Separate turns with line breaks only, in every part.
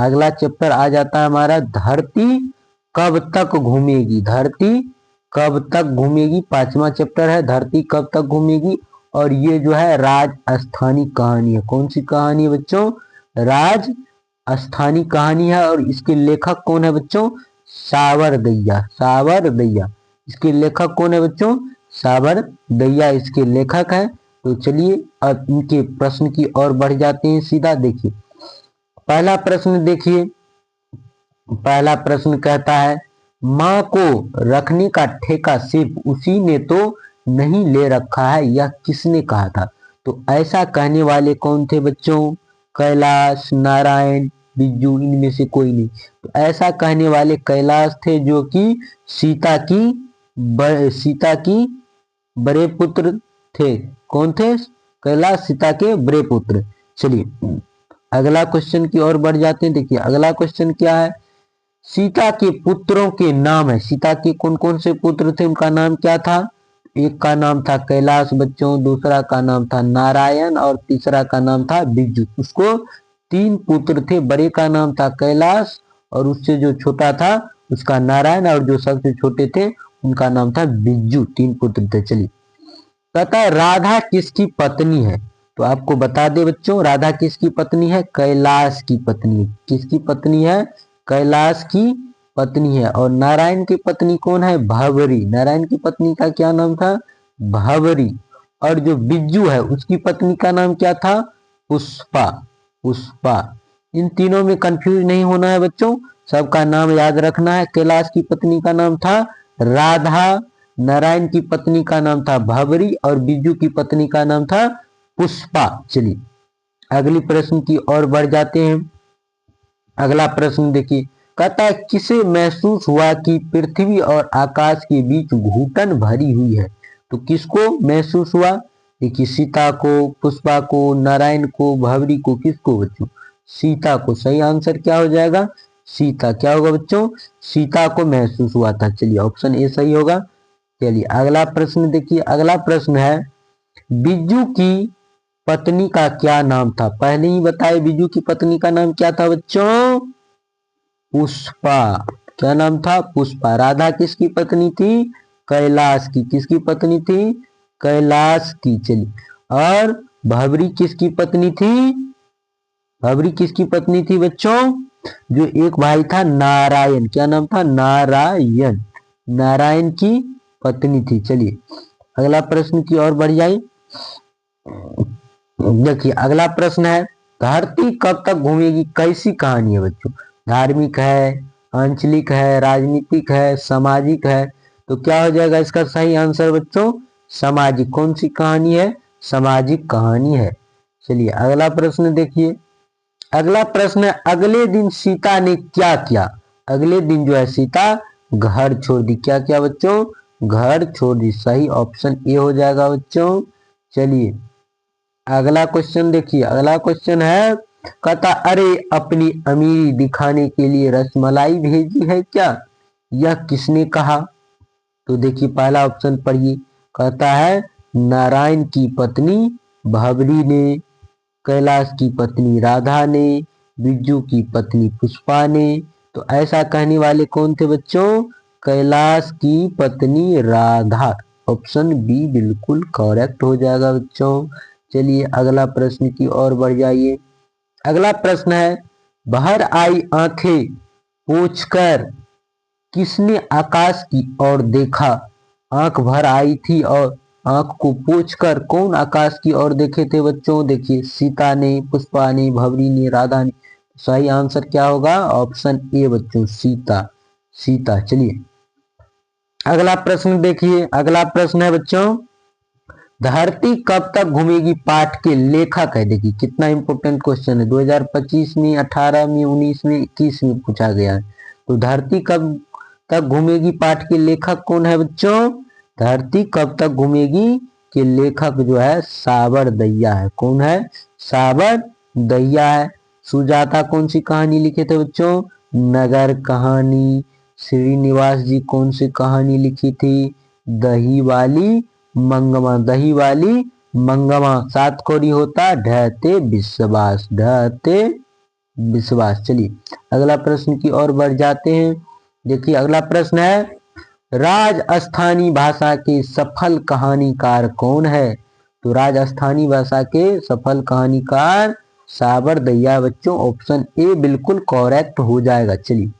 अगला चैप्टर आ जाता है हमारा धरती कब तक घूमेगी। धरती कब तक घूमेगी 5वां चैप्टर है, धरती कब तक घूमेगी। और ये जो है राजस्थानी कहानी है। कौन सी कहानी है बच्चों? राजस्थानी कहानी है। और इसके लेखक कौन है बच्चों? सावरदैया। सावरदैया इसके लेखक कौन है बच्चों? सावरदैया इसके लेखक है। तो चलिए अब इनके प्रश्न की ओर बढ़ जाते हैं। सीधा देखिए पहला प्रश्न, देखिए पहला प्रश्न कहता है माँ को रखने का ठेका सिर्फ उसी ने तो नहीं ले रखा है, यह किसने कहा था? तो ऐसा कहने वाले कौन थे बच्चों? कैलाश, नारायण, बिज्जू, इनमें से कोई नहीं। तो ऐसा कहने वाले कैलाश थे, जो कि सीता की बड़े पुत्र थे। कौन थे? कैलाश सीता के बड़े पुत्र। चलिए अगला क्वेश्चन की ओर बढ़ जाते हैं। देखिए अगला क्वेश्चन क्या है? सीता के पुत्रों के नाम है। सीता के कौन कौन से पुत्र थे, उनका नाम क्या था? एक का नाम था कैलाश बच्चों, दूसरा का नाम था नारायण और तीसरा का नाम था बिज्जू। उसको 3 पुत्र थे। बड़े का नाम था कैलाश और उससे जो छोटा था उसका नारायण और जो सबसे छोटे थे उनका नाम था बिज्जू। 3 पुत्र थे। चलिए कहता है राधा किसकी पत्नी है? तो आपको बता दे बच्चों, राधा किसकी पत्नी है? कैलाश की पत्नी। किसकी पत्नी है? कैलाश की पत्नी है। और नारायण की पत्नी कौन है? भंवरी। नारायण की पत्नी का क्या नाम था? भंवरी। और जो बिज्जू है उसकी पत्नी का नाम क्या था? पुष्पा। पुष्पा। इन तीनों में कंफ्यूज नहीं होना है बच्चों, सबका नाम याद रखना है। कैलाश की पत्नी का नाम था राधा, नारायण की पत्नी का नाम था भंवरी और बिज्जू की पत्नी का नाम था पुष्पा। चलिए अगली प्रश्न की ओर बढ़ जाते हैं। अगला प्रश्न देखिए कहता है किसे महसूस हुआ कि पृथ्वी और आकाश के बीच घुटन भरी हुई है? तो किसको महसूस हुआ? देखिए सीता को, पुष्पा को, नारायण को, भंवरी को, किसको बच्चों? सीता को। सही आंसर क्या हो जाएगा? सीता। क्या होगा बच्चों? सीता को महसूस हुआ था। चलिए ऑप्शन ए सही होगा। चलिए अगला प्रश्न देखिए। अगला प्रश्न है बिज्जू की पत्नी का क्या नाम था? पहले ही बताए बिज्जू की पत्नी का नाम क्या था बच्चों? पुष्पा। क्या नाम था? पुष्पा। राधा किसकी पत्नी थी? कैलाश की। किसकी पत्नी थी? कैलाश की। चलिए और भंवरी किसकी पत्नी थी? भंवरी किसकी पत्नी थी बच्चों? जो एक भाई था नारायण। क्या नाम था? नारायण। नारायण की पत्नी थी। चलिए अगला प्रश्न की ओर बढ़ जाइए। देखिए अगला प्रश्न है धरती कब तक घूमेगी कैसी कहानी है बच्चों? धार्मिक है, आंचलिक है, राजनीतिक है, सामाजिक है। तो क्या हो जाएगा इसका सही आंसर बच्चों? सामाजिक। कौन सी कहानी है? सामाजिक कहानी है। चलिए अगला प्रश्न देखिए। अगला प्रश्न है अगले दिन सीता ने क्या किया? अगले दिन जो है सीता घर छोड़ दी। क्या क्या बच्चों? घर छोड़ दी। सही ऑप्शन ए हो जाएगा बच्चों। चलिए अगला क्वेश्चन देखिए। अगला क्वेश्चन है कहता अरे अपनी अमीरी दिखाने के लिए रसमलाई भेजी है क्या? यह किसने कहा? तो देखिए पहला ऑप्शन पढ़िए। कहता है नारायण की पत्नी भंवरी ने, कैलाश की पत्नी राधा ने, बिज्जू की पत्नी पुष्पा ने। तो ऐसा कहने वाले कौन थे बच्चों? कैलाश की पत्नी राधा। ऑप्शन बी बिल्कुल करेक्ट हो जाएगा बच्चों। चलिए अगला प्रश्न की ओर बढ़ जाइए। अगला प्रश्न है बाहर आई आंखें पोंछकर किसने आकाश की ओर देखा? आंख भर आई थी और आंख को पोंछकर कौन आकाश की ओर देखे थे बच्चों? देखिए सीता ने, पुष्पा ने, भंवरी ने, राधा ने। सही आंसर क्या होगा? ऑप्शन ए बच्चों सीता। सीता। चलिए अगला प्रश्न देखिए। अगला प्रश्न है बच्चों धरती कब तक घूमेगी पाठ के लेखक है। देखिए कितना इंपॉर्टेंट क्वेश्चन है। 2025 में, 18 में, 19 में, 21 में पूछा गया है। तो धरती कब तक घूमेगी पाठ के लेखक कौन है बच्चों? धरती कब तक घूमेगी के लेखक जो है सावरदैया है। कौन है? सावरदैया है। सुजाता कौन सी कहानी लिखे थे बच्चों? नगर कहानी। श्रीनिवास जी कौन सी कहानी लिखी थी? दही वाली मंगमा। दही वाली मंगमा। 7 कौड़ी होता ढहते विश्वास। ढहते विश्वास। चलिए अगला प्रश्न की ओर बढ़ जाते हैं। देखिए अगला प्रश्न है, राजस्थानी भाषा के सफल कहानीकार कौन है? तो राजस्थानी भाषा के सफल कहानीकार साबरदैया बच्चों, ऑप्शन ए बिल्कुल करेक्ट हो जाएगा। चलिए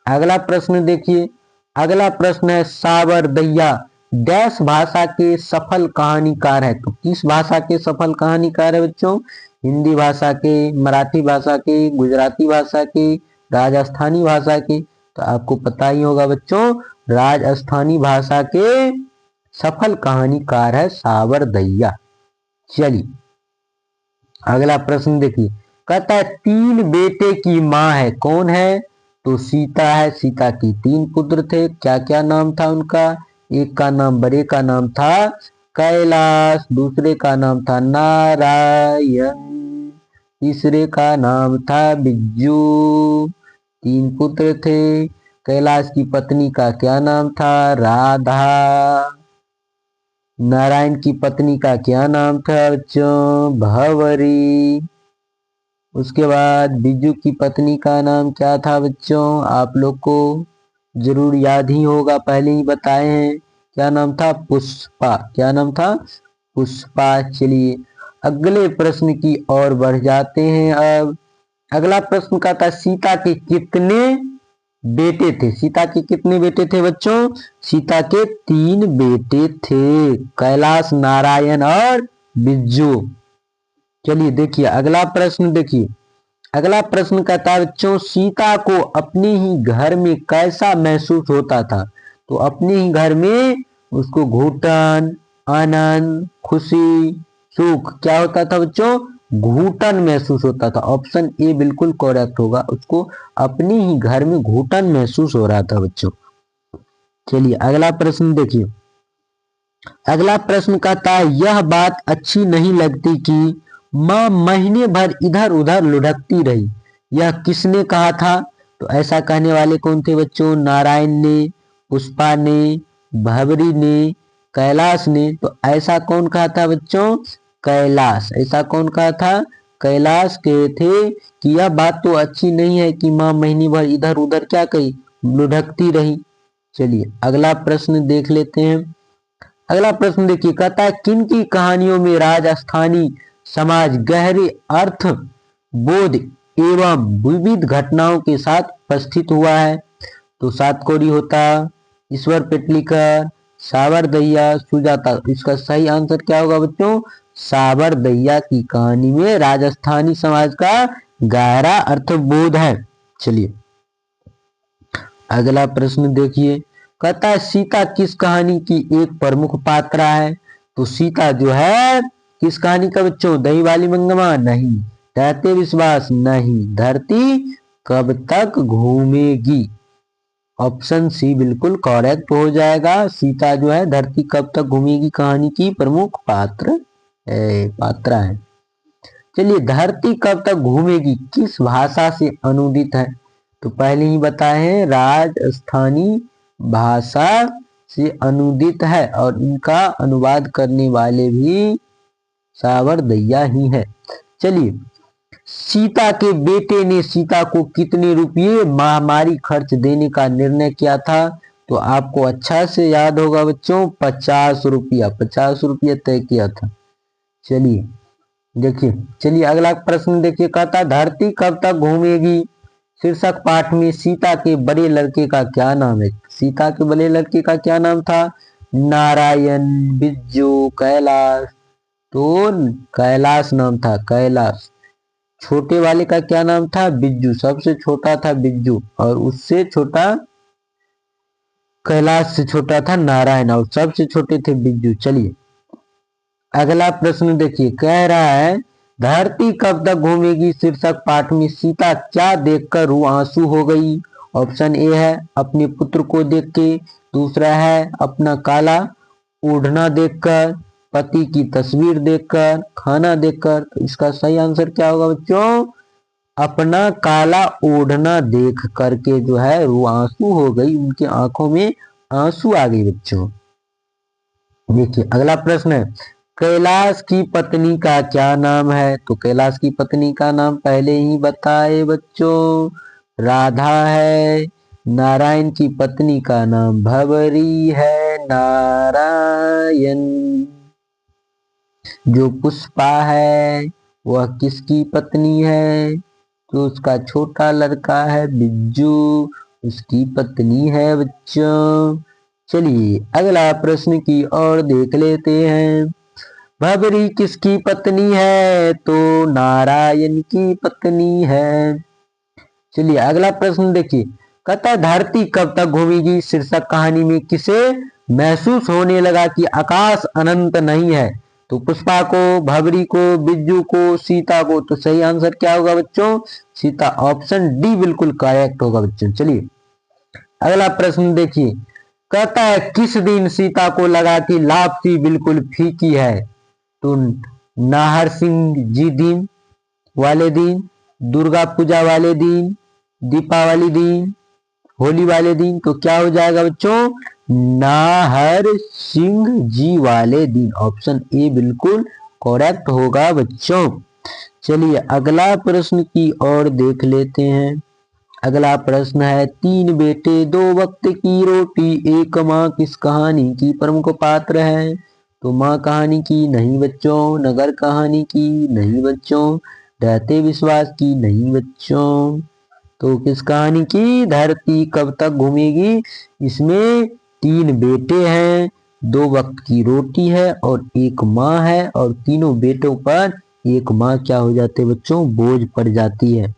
अगला प्रश्न देखिए, अगला प्रश्न है, साबरदैया डैश भाषा के सफल कहानीकार है? तो किस भाषा के सफल कहानीकार है बच्चों? हिंदी भाषा के, मराठी भाषा के, गुजराती भाषा के, राजस्थानी भाषा के? तो आपको पता ही होगा बच्चों, राजस्थानी भाषा के सफल कहानीकार है साबरदैया। चलिए अगला प्रश्न देखिए, कहता है 3 बेटे की माँ है, कौन है? तो सीता है। सीता की 3 पुत्र थे, क्या क्या नाम था उनका? एक का नाम, बड़े का नाम था कैलाश, दूसरे का नाम था नारायण, तीसरे का नाम था बिज्जू। 3 पुत्र थे। कैलाश की पत्नी का क्या नाम था? राधा। नारायण की पत्नी का क्या नाम था बच्चों? भंवरी। उसके बाद बिज्जू की पत्नी का नाम क्या था बच्चों? आप लोग को जरूर याद ही होगा, पहले ही बताए हैं, क्या नाम था? पुष्पा। क्या नाम था? पुष्पा। चलिए अगले प्रश्न की ओर बढ़ जाते हैं। अब अगला प्रश्न का था, सीता के कितने बेटे थे? सीता के कितने बेटे थे बच्चों? सीता के 3 बेटे थे, कैलाश, नारायण और बिज्जू। चलिए देखिए अगला प्रश्न, देखिए अगला प्रश्न कहता है बच्चों, सीता को अपने ही घर में कैसा महसूस होता था? तो अपने ही घर में उसको घुटन, आनंद, खुशी, सुख क्या होता था बच्चों? घुटन महसूस होता था। ऑप्शन ए बिल्कुल करेक्ट होगा, उसको अपने ही घर में घुटन महसूस हो रहा था बच्चों। चलिए अगला प्रश्न देखिए, अगला प्रश्न कहता है, यह बात अच्छी नहीं लगती कि माँ महीने भर इधर उधर लुढ़कती रही, यह किसने कहा था? तो ऐसा कहने वाले कौन थे बच्चों? नारायण ने, पुष्पा ने, भंवरी ने, कैलाश ने। तो ऐसा कौन कहा था बच्चों? कैलाश। ऐसा कौन कहा था? कैलाश कहे थे कि यह बात तो अच्छी नहीं है कि माँ महीने भर इधर उधर क्या कही? लुढ़कती रही। चलिए अगला प्रश्न देख लेते हैं। अगला प्रश्न देखिए, कहता है किन की कहानियों में राजस्थानी समाज गहरे अर्थ, बोध एवं विविध घटनाओं के साथ उपस्थित हुआ है? तो सातकोरी होता, ईश्वर पेटलीकर, साबरदैया, सुजाता। इसका सही आंसर क्या होगा बच्चों? साबरदैया की कहानी में राजस्थानी समाज का गहरा अर्थबोध है। चलिए अगला प्रश्न देखिए, कहता है सीता किस कहानी की एक प्रमुख पात्रा है? तो सीता जो है किस कहानी का बच्चों? दही वाली मंगमा? नहीं। रहते विश्वास? नहीं। धरती कब तक घूमेगी? ऑप्शन सी बिल्कुल करेक्ट हो जाएगा। सीता जो है धरती कब तक घूमेगी कहानी की प्रमुख पात्रा है। चलिए धरती कब तक घूमेगी किस भाषा से अनुदित है? तो पहले ही बताए हैं, राजस्थानी भाषा से अनुदित है और इनका अनुवाद करने वाले भी साबरदैया ही है। चलिए, सीता के बेटे ने सीता को कितने रुपये महामारी खर्च देने का निर्णय किया था? तो आपको अच्छा से याद होगा बच्चों, 50 रुपया, 50 रुपया तय किया था। चलिए देखिए, चलिए अगला प्रश्न देखिए, कहता धरती कब तक घूमेगी शीर्षक पाठ में सीता के बड़े लड़के का क्या नाम है? सीता के बड़े लड़के का क्या नाम था? नारायण, बिज्जू, कैलाश। तो कैलाश नाम था, कैलाश। छोटे वाले का क्या नाम था? बिज्जू। सबसे छोटा था बिज्जू और उससे छोटा कैलाश से छोटा था नारायण और सबसे छोटे थे बिज्जू। चलिए अगला प्रश्न देखिए, कह रहा है धरती कब तक घूमेगी शीर्षक पाठ में सीता क्या देखकर रूह आंसू हो गई? ऑप्शन ए है अपने पुत्र को देख के, दूसरा है अपना काला ओढ़ना देखकर, पति की तस्वीर देखकर, खाना देखकर। तो इसका सही आंसर क्या होगा बच्चों? अपना काला ओढ़ना देख करके जो है रूह आंसू हो गई, उनकी आंखों में आंसू आ गई बच्चों। देखिए अगला प्रश्न है, कैलाश की पत्नी का क्या नाम है? तो कैलाश की पत्नी का नाम पहले ही बताए बच्चों, राधा है। नारायण की पत्नी का नाम भंवरी है, नारायण। जो पुष्पा है वह किसकी पत्नी है? तो उसका छोटा लड़का है बिज्जू, उसकी पत्नी है बच्चों। चलिए अगला प्रश्न की ओर देख लेते हैं। भंवरी किसकी पत्नी है? तो नारायण की पत्नी है। चलिए अगला प्रश्न देखिए, कहता है धरती कब तक घूमेगी? शीर्षक कहानी में किसे महसूस होने लगा कि आकाश अनंत नहीं है? तो पुष्पा को, भंवरी को, बिज्जू को, सीता को। तो सही आंसर क्या होगा बच्चों? सीता। ऑप्शन डी बिल्कुल करेक्ट होगा बच्चों। चलिए अगला प्रश्न देखिए, कहता है किस दिन सीता को लगा कि लापसी बिल्कुल फीकी है? तो नाहर सिंह जी दिन वाले दिन, दुर्गा पूजा वाले दिन, दीपावली दिन, होली वाले दिन। तो क्या हो जाएगा बच्चों? नाहर सिंह जी वाले दिन। ऑप्शन ए बिल्कुल करेक्ट होगा बच्चों। चलिए अगला प्रश्न की ओर देख लेते हैं। अगला प्रश्न है, तीन बेटे दो वक्त की रोटी, एक माँ किस कहानी की प्रमुख पात्र है? तो माँ कहानी की नहीं बच्चों, नगर कहानी की नहीं बच्चों, रहते विश्वास की नहीं बच्चों। तो किस कहानी की? धरती कब तक घूमेगी। इसमें तीन बेटे हैं, दो वक्त की रोटी है और एक माँ है, और तीनों बेटों पर एक माँ क्या हो जाते बच्चों? बोझ पड़ जाती है।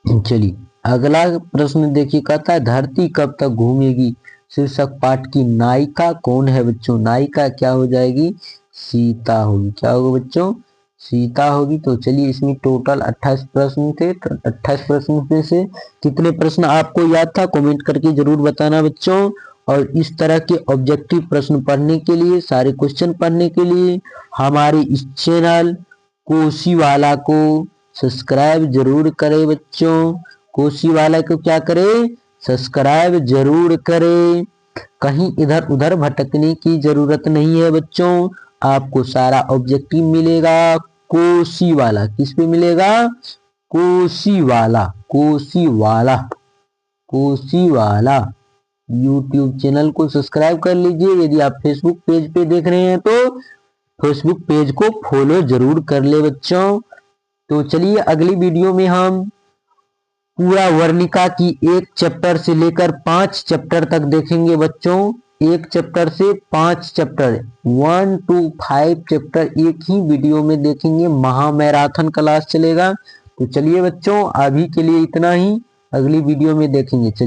चलिए अगला प्रश्न देखिए, कहता है धरती कब तक घूमेगी? शीर्षक पाठ की नायिका कौन है बच्चों? नायिका क्या हो जाएगी? सीता होगी। क्या होगा बच्चों? सीता होगी। तो चलिए इसमें टोटल 28 प्रश्न थे। 28 प्रश्न में से कितने प्रश्न आपको याद था कमेंट करके जरूर बताना बच्चों। और इस तरह के ऑब्जेक्टिव प्रश्न पढ़ने के लिए, सारे क्वेश्चन पढ़ने के लिए हमारे इस चैनल कोशीवाला को सब्सक्राइब जरूर करें बच्चों। कोशीवाला को क्या करें? सब्सक्राइब जरूर करें। कहीं इधर उधर भटकने की जरूरत नहीं है बच्चों। आपको सारा ऑब्जेक्टिव मिलेगा कोशीवाला। किस पे मिलेगा? कोशीवाला। कोशीवाला। कोशीवाला यूट्यूब चैनल को सब्सक्राइब कर लीजिए। यदि आप फेसबुक पेज पे देख रहे हैं तो फेसबुक पेज को फॉलो जरूर कर ले बच्चों। तो चलिए अगली वीडियो में हम पूरा वर्णिका की एक चैप्टर से लेकर 5 चैप्टर तक देखेंगे बच्चों। एक चैप्टर से 5 चैप्टर, 1 to 5 चैप्टर एक ही वीडियो में देखेंगे। महामैराथन क्लास चलेगा। तो चलिए बच्चों अभी के लिए इतना ही, अगली वीडियो में देखेंगे। चलिए।